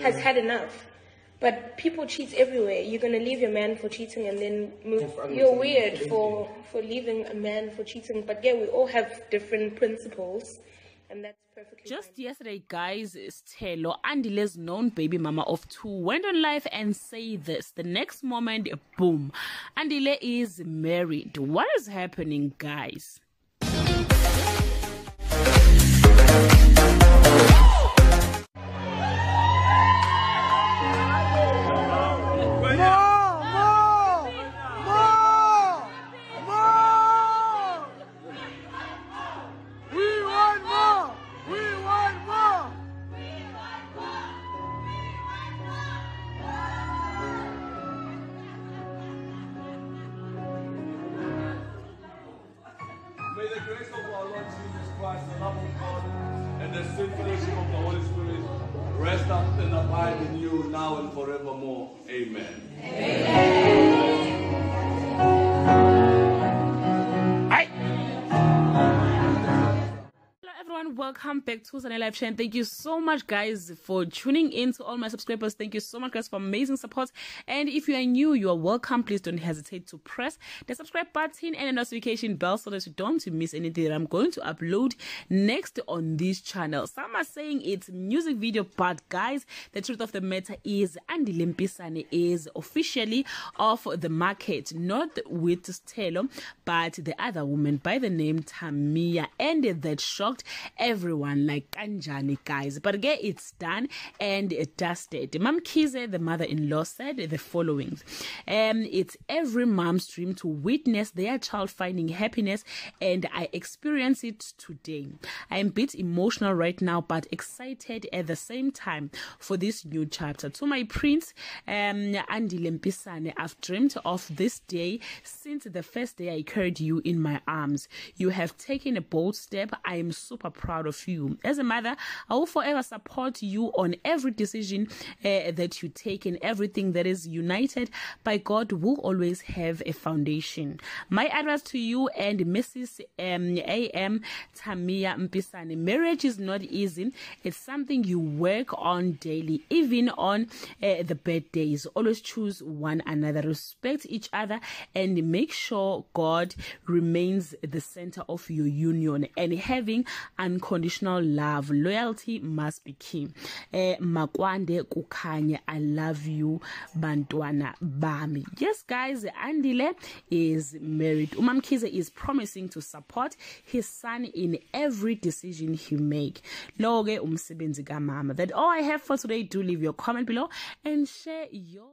has had enough. But people cheat everywhere. You're going to leave your man for cheating and then move. You're weird for leaving a man for cheating. But yeah, we all have different principles. And that's perfectly Just fine. yesterday, guys, Sthelo, Andile's known baby mama of 2, went on live and say this. The next moment, boom, Andile is married. What is happening, guys? May the grace of our Lord Jesus Christ, the love of God, and the sweet fellowship of the Holy Spirit rest up and abide in you now and forevermore. Amen. Welcome back to Sthelo Live Channel. Thank you so much, guys, for tuning in. To all my subscribers, thank you so much, guys, for amazing support. And if you are new, you are welcome. Please don't hesitate to press the subscribe button and the notification bell so that you don't miss anything that I'm going to upload next on this channel. Some are saying it's music video, but guys, the truth of the matter is Andile Mpisane is officially off the market, not with Sthelo, but the other woman by the name Tamia, and that shocked everyone like kanjani, guys. But again, it's done and dusted. Mamkhize, the mother-in-law, said the following: it's every mom's dream to witness their child finding happiness, and I experience it today. I am a bit emotional right now, but excited at the same time for this new chapter. To my prince, Andile Mpisane, I've dreamed of this day since the first day I carried you in my arms. You have taken a bold step. I am super proud of you. As a mother, I will forever support you on every decision that you take, and everything that is united by God will always have a foundation. My advice to you and Mrs. A.M. Tamia Mpisane: marriage is not easy. It's something you work on daily, even on the bad days. Always choose one another, respect each other, and make sure God remains the center of your union. And having unconditional love, loyalty must be key. Makwande kukhanye, I love you, bantwana bami. Yes, guys, Andile is married. Mamkhize is promising to support his son in every decision he make. Loge umsebenzi kamama. That's all I have for today. Do leave your comment below and share your